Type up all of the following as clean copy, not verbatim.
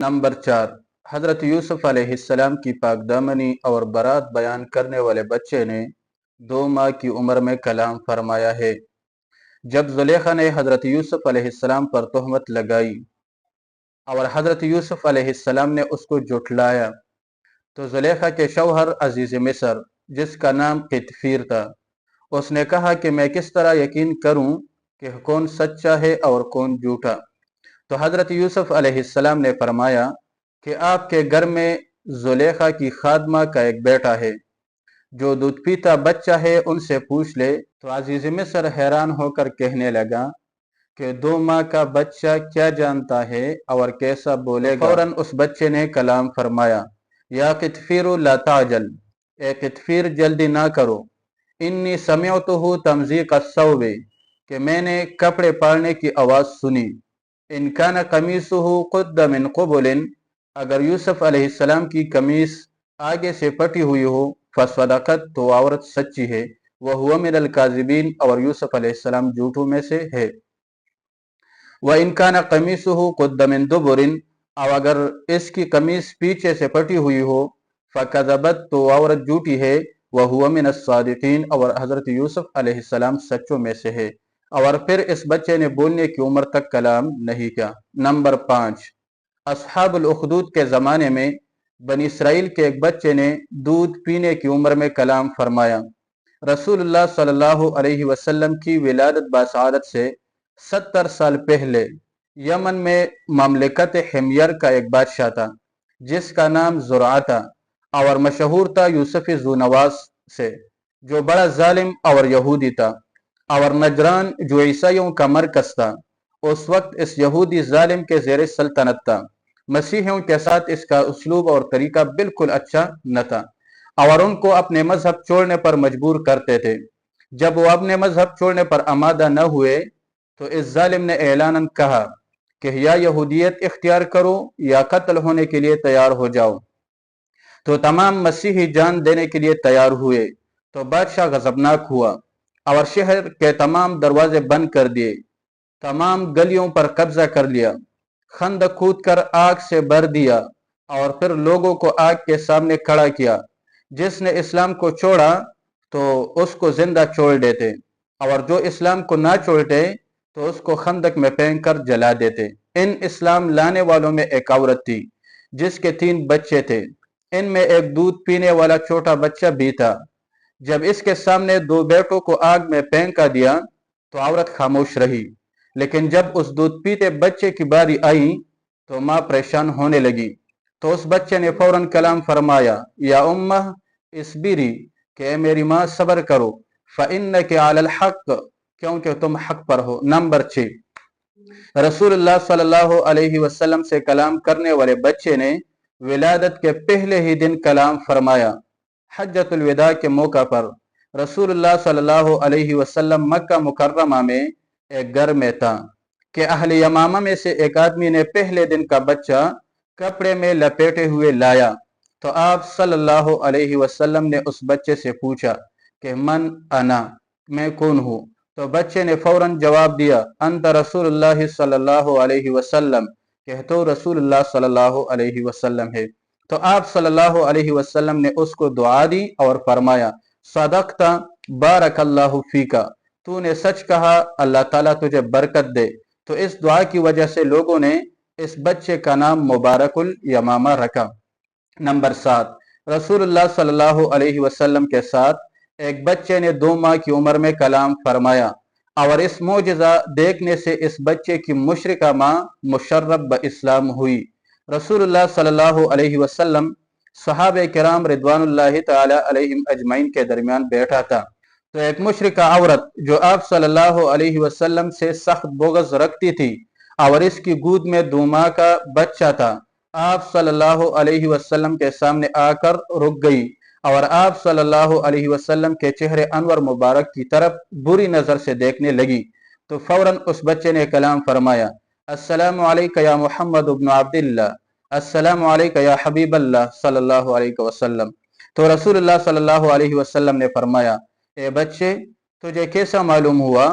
Number 4, हजरत यूसुफ अलैहिस्सलाम की पाकदामनी और बरात बयान करने वाले बच्चे ने 2 माह की उम्र में कलाम फरमाया है। जब जुलेखा ने हजरत यूसुफ अलैहिस्सलाम पर तोहमत लगाई और हजरत यूसुफ अलैहिस्सलाम ने उसको जुठलाया, तो जुलेखा के शौहर अजीज मिस्र, जिसका नाम कितफीर था, उसने कहा कि मैं किस तरह यकीन करूं कि कौन सच्चा है और कौन झूठा। तो हजरत यूसुफ अलैहिस्सलाम ने फरमाया कि आपके घर में जुलेखा की खादमा का एक बेटा है, जो दूध पीता बच्चा है, उनसे पूछ ले। तो अजीज मिस्र हैरान होकर कहने लगा कि 2 माह का बच्चा क्या जानता है और कैसा बोलेगा। फौरन उस बच्चे ने कलाम फरमाया, या कितफीर ला ताजल, ए कितफीर जल्दी ना करो, इन्नी समिअतुहु तमज़ीक़ अस्सौबे, कि मैंने कपड़े पाड़ने की आवाज़ सुनी। इन कान कमीसुहु कुद्द मिन क़ुबुलिन, अगर यूसुफ अलैहिस्सलाम की कमीज आगे से फटी हुई हो, फसदक़त, तो औरत सच्ची है, वह हुआ मिनल काज़िबीन, और यूसुफ अलैहिस्सलाम झूठों में से है। व इन कान कमीसुहु कुद्द मिन दुबुरिन, और अगर इसकी कमीज पीछे से फटी हुई हो, फ़कज़बत, तो औरत झूठी है, वह हुआ मिनस सादिकीन, और हजरत यूसुफ अलैहिस्सलाम सच्चों में से है। और फिर इस बच्चे ने बोलने की उम्र तक कलाम नहीं किया। नंबर 5, अस्हाबुल उखदूद के ज़माने में बनी इसराइल के एक बच्चे ने दूध पीने की उम्र में कलाम फरमाया। रसूलुल्लाह सल्लल्लाहु अलैहि वसल्लम की विलादत बासआदत से 70 साल पहले यमन में ममलिकत हिमयर का एक बादशाह था, जिसका नाम ज़ुरआ था, और मशहूर था यूसुफ ज़ुनवास से, जो बड़ा जालिम और यहूदी था। और नजरान, जो ईसाइयों का मरकज था, उस वक्त इस यहूदी जालिम के ज़ेर सल्तनत था। मसीहियों के साथ इसका उसलूब और तरीका बिल्कुल अच्छा न था, और उनको अपने मजहब छोड़ने पर मजबूर करते थे। जब वो अपने मजहब छोड़ने पर आमादा न हुए, तो इस जालिम ने ऐलानन कहा कि या यहूदियत इख्तियार करो या कत्ल होने के लिए तैयार हो जाओ। तो तमाम मसीही जान देने के लिए तैयार हुए। तो बादशाह गजबनाक हुआ और शहर के तमाम दरवाजे बंद कर दिए, तमाम गलियों पर कब्जा कर लिया, खंदक कूद कर आग से भर दिया, और फिर लोगों को आग के सामने खड़ा किया। जिसने इस्लाम को छोड़ा तो उसको जिंदा छोड़ देते, और जो इस्लाम को ना छोड़ते तो उसको खंदक में फेंक कर जला देते। इन इस्लाम लाने वालों में एक औरत थी, जिसके 3 बच्चे थे। इनमें एक दूध पीने वाला छोटा बच्चा भी था। जब इसके सामने 2 बेटों को आग में फेंका दिया, तो औरत खामोश रही। लेकिन जब उस दूध पीते बच्चे की बारी आई, तो माँ परेशान होने लगी। तो उस बच्चे ने फौरन कलाम फरमाया, या उम्मा इसबिरी, कि मेरी माँ सब्र करो, फ़इन्नके अलल हक़, क्योंकि तुम हक पर हो। नंबर 6, रसूलुल्लाह सल्लल्लाहु अलैहि वसल्लम से कलाम करने वाले बच्चे ने विलादत के पहले ही दिन कलाम फरमाया। हज्जतुल विदा के मौका पर रसूलुल्लाह सल्लल्लाहु अलैहि वसल्लम मक्का मुकर्रमा में एक घर में था कि अहले यमामा में से एक आदमी ने पहले दिन का बच्चा कपड़े में लपेटे हुए लाया। तो आप सल्लल्लाहु अलैहि वसल्लम ने उस बच्चे से पूछा कि मन अना, मैं कौन हूँ। तो बच्चे ने फौरन जवाब दिया, अंत रसूलुल्लाह सल्लल्लाहु अलैहि वसल्लम, कि तो रसूलुल्लाह सल्लल्लाहु अलैहि वसल्लम है। तो आप सल्लल्लाहु अलैहि वसल्लम ने उसको दुआ दी और फरमाया, सदक़ता बारकल्लाहु फीका, तूने सच कहा, अल्लाह ताला तुझे बरकत दे। तो इस दुआ की वजह से लोगों ने इस बच्चे का नाम मुबारकुल यमामा रखा। नंबर 7, रसूलुल्लाह सल्लल्लाहु अलैहि वसल्लम के साथ एक बच्चे ने 2 माह की उम्र में कलाम फरमाया, और इस मोजज़ा देखने से इस बच्चे की मुशरिका माँ मुशर्रफ ब इस्लाम हुई। रसूलुल्लाह सल्लल्लाहु अलैहि वसल्लम सहाबे किराम रिदवानुल्लाहि तआला अलैहिम अजमईन के दरमियान बैठा था। तो एक मुशरिका औरत, जो आप सल्लल्लाहु अलैहि वसल्लम से सख्त बोगज़ रखती थी, और इसकी गोद में 2 माह का बच्चा था, आप सल्लल्लाहु अलैहि वसल्लम के सामने आकर रुक गई, और आप सल्लल्लाहु अलैहि वसल्लम के चेहरे अनवर मुबारक की तरफ बुरी नजर से देखने लगी। तो फौरन उस बच्चे ने कलाम फरमाया, अस्सलामु अलैका या मोहम्मद इब्न अब्दिल्लाह, अस्सलामु अलैका या हबीबल्लाह सल्लल्लाहु अलैहि वसल्लम। तो रसूलुल्लाह सल्लल्लाहु अलैहि वसल्लम ने फरमाया, ए बच्चे, तुझे कैसा मालूम हुआ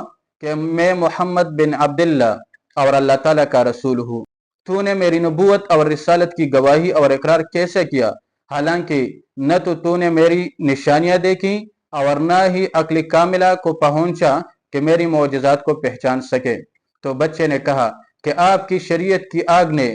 कि मैं मोहम्मद बिन अब्दिल्लाह और अल्लाह ताला का रसूल हूँ। तूने मेरी नबूवत और रिसालत की गवाही और इकरार कैसे किया, हालांकि न तो तूने मेरी निशानियां देखी और न ही अक्ल कामिला को पहुंचा कि मेरी मौजज़ात को पहचान सके। तो बच्चे ने कहा कि आपकी शरीयत की आग ने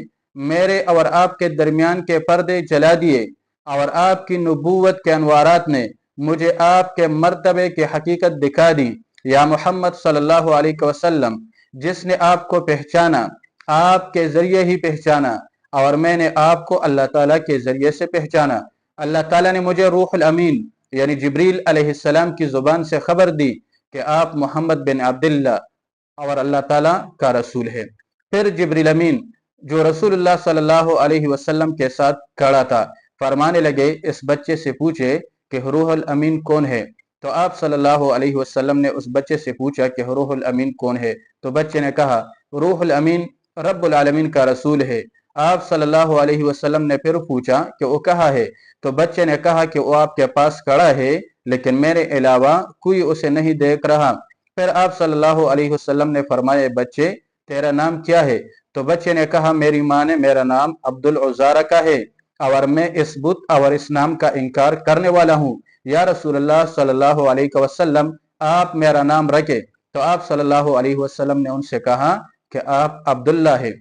मेरे और आपके दरमियान के पर्दे जला दिए और आपकी नबूवत के अनवारात ने मुझे आपके मर्तबे की हकीकत दिखा दी। या मोहम्मद सल्लल्लाहु अलैहि वसल्लम, जिसने आपको पहचाना आपके जरिए ही पहचाना और मैंने आपको अल्लाह ताला के जरिए से पहचाना। अल्लाह ताला ने मुझे रूहुल अमीन यानी जिब्रील अलैहिस्सलाम की जुबान से खबर दी कि आप मोहम्मद बिन अब्दुल्लाह और अल्लाह ताला का रसूल है। फिर जिब्रील अमीन जो रसूलुल्लाह सल्लल्लाहु अलैहि वसल्लम के साथ खड़ा था फरमाने लगे, इस बच्चे से पूछे कि रूहुल अमीन कौन है। तो आप सल्लल्लाहु अलैहि वसल्लम ने उस बच्चे से पूछा कि रूहुल अमीन कौन है। तो बच्चे ने कहा, रूहुल अमीन रब्बुल आलमीन का रसूल है। आप सल्लल्लाहु अलैहि वसल्लम ने फिर पूछा कि वो कहाँ है। तो बच्चे ने कहा कि वो आपके पास खड़ा है, लेकिन मेरे अलावा कोई उसे नहीं देख रहा। फिर आप सल्लल्लाहु अलैहि वसल्लम ने फरमाया, बच्चे तेरा नाम क्या है। तो बच्चे ने कहा, मेरी माँ ने मेरा नाम अब्दुल उज़्ज़ा रखा है और मैं इस बुत और इस नाम का इनकार करने वाला हूँ। या रसूलुल्लाह सल्लल्लाहु अलैहि वसल्लम, आप मेरा नाम रखे। तो आप सल्लल्लाहु अलैहि वसल्लम ने उनसे कहा कि आप अब्दुल्ला है।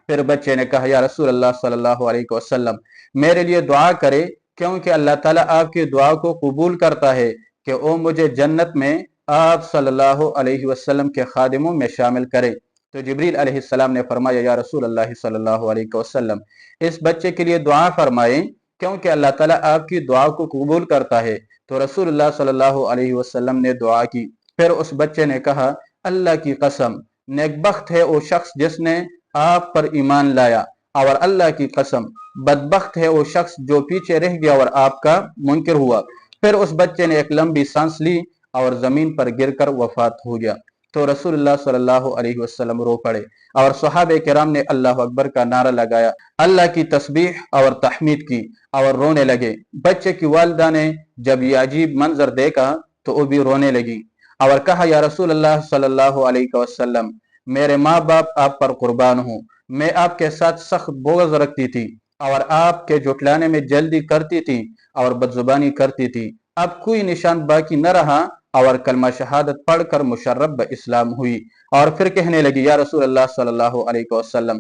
फिर बच्चे ने कहा, या रसूल अल्लाह सल्लल्लाहु अलैहि वसल्लम, मेरे लिए दुआ करे, क्योंकि अल्लाह ताला आपकी दुआ को कबूल करता है कि वो मुझे जन्नत में आप सल्लल्लाहु अलैहि वसल्लम के खादिमों में शामिल करे। तो जिब्रील अलैहिस्सलाम ने फरमाया, या रसूल अल्लाह सल्लल्लाहु अलैहि वसल्लम, इस बच्चे के लिए दुआ फरमाएं, क्योंकि अल्लाह ताला आपकी दुआ को कबूल करता है। तो रसूलुल्लाह सल्लल्लाहु अलैहि वसल्लम ने दुआ की। फिर उस बच्चे ने कहा, अल्लाह की कसम, नेकबख्त है वो शख्स जिसने आप पर ईमान लाया, और अल्लाह की कसम, बदबख्त है वो शख्स जो पीछे रह गया और आपका मुनकिर हुआ। फिर उस बच्चे ने एक लंबी सांस ली और जमीन पर गिरकर वफात हो गया। तो रसूलुल्लाह सल्लल्लाहु अलैहि वसल्लम रो पड़े और सहाबे किराम ने अल्लाह अकबर का नारा लगाया, अल्लाह की तस्बीह और तहमीद की और रोने लगे। बच्चे की वालिदा ने जब ये अजीब मंजर देखा तो वो भी रोने लगी और कहा, या रसूलुल्लाह सल्लल्लाहु अलैहि वसल्लम, मेरे माँ बाप आप पर कुर्बान हूँ। मैं आपके साथ सख्त बोझ रखती थी और आपके जुटलाने में जल्दी करती थी और बदजुबानी करती थी। अब कोई निशान बाकी न रहा और कलमा शहादत पढ़कर मुशर्रफ ब इस्लाम हुई। और फिर कहने लगी, या रसूल अल्लाह सल्लल्लाहु अलैहि वसल्लम,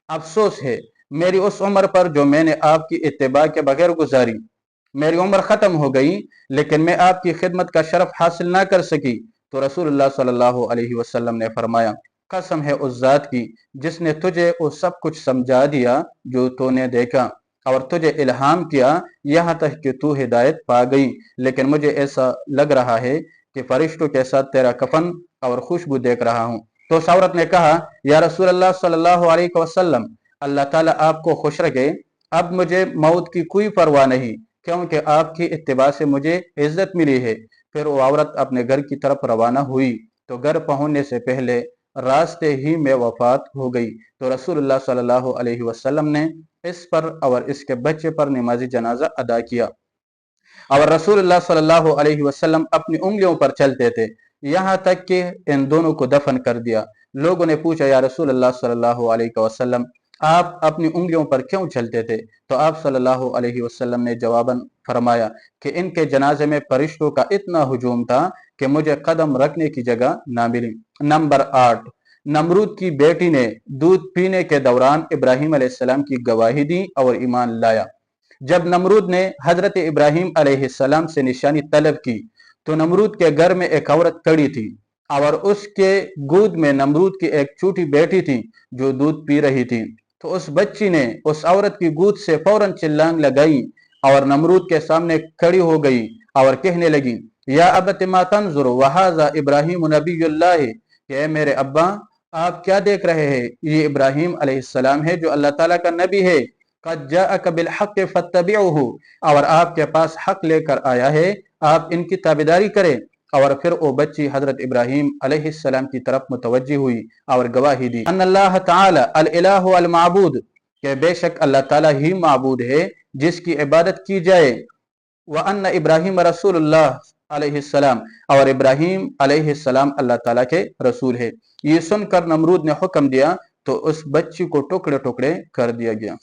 अफसोस है मेरी उस उम्र पर जो मैंने आपकी इत्तिबा के बगैर गुजारी। मेरी उम्र खत्म हो गई, लेकिन मैं आपकी खिदमत का शरफ हासिल ना कर सकी। तो रसूलुल्लाह सल्लल्लाहु अलैहि वसल्लम ने फरमाया, कसम है उस जात की जिसने तुझे वो सब कुछ समझा दिया जो तूने देखा और तुझे इल्हाम किया, यहाँ तक कि तू हिदायत पा गई। लेकिन मुझे ऐसा लग रहा है कि फरिश्तों के साथ तेरा कफन और खुशबू देख रहा हूँ। तो उस औरत ने कहा, या रसूल अल्लाह सल्लल्लाहु अलैहि वसल्लम, अल्लाह ताला आपको खुश रखे, अब मुझे मौत की कोई परवाह नहीं, क्योंकि आपकी इत्तिबा से मुझे इज्जत मिली है। फिर वो औरत अपने घर की तरफ रवाना हुई तो घर पहुंचने से पहले रास्ते ही में वफात हो गई। तो रसूलुल्लाह सल्लल्लाहु अलैहि वसल्लम ने इस पर और इसके बच्चे पर नमाजी जनाजा अदा किया और रसूलुल्लाह सल्लल्लाहु अलैहि वसल्लम अपनी उंगलियों पर चलते थे, यहाँ तक कि इन दोनों को दफन कर दिया। लोगों ने पूछा, या रसूलुल्लाह सल्लल्लाहु अलैहि वसल्लम, आप अपनी उंगलियों पर क्यों चलते थे। तो आप सल्लल्लाहु अलैहि वसल्लम ने जवाबन फरमाया कि इनके जनाजे में फरिश्तों का इतना हुजूम था कि मुझे कदम रखने की जगह ना मिली। नंबर 8, नमरूद की बेटी ने दूध पीने के दौरान इब्राहिम अलैहिस्सलाम की गवाही दी और ईमान लाया। जब नमरूद ने हजरत इब्राहिम अलैहिस्सलाम से निशानी तलब की तो नमरूद के घर में एक औरत खड़ी थी और उसके गोद में नमरूद की एक छोटी बेटी थी जो दूध पी रही थी। तो उस बच्ची ने उस औरत की गोद से फौरन चिल्लान लगाई और नमरूद के सामने खड़ी हो गई और कहने लगी, या अबत मा तंजुर वहाजा इब्राहिम नबीयुल्लाह, कि मेरे अब्बा आप क्या देख रहे हैं, ये इब्राहिम अलैहिस्सलाम है जो अल्लाह ताला का नबी है। कद जाअक बिल हक़ फत्तबिउहु, और आपके पास हक लेकर आया है, आप इनकी ताबेदारी करें। और फिर वो बच्ची हजरत इब्राहिम अलैहिस्सलाम की तरफ मुतवज्जी हुई और गवाही दी, अन्नल्लाह ताला अल इलाहु अल माबूद, के बेशक अल्लाह ताला ही माबूद है जिसकी इबादत की जाए। व अन्न इब्राहिम रसूलुल्लाह अलैहिस्सलाम, और इब्राहिम अलैहिस्सलाम अल्लाह ताला के रसूल है। ये सुनकर नमरूद ने हुक्म दिया تو اس بچی کو ٹکڑے ٹکڑے کر دیا گیا۔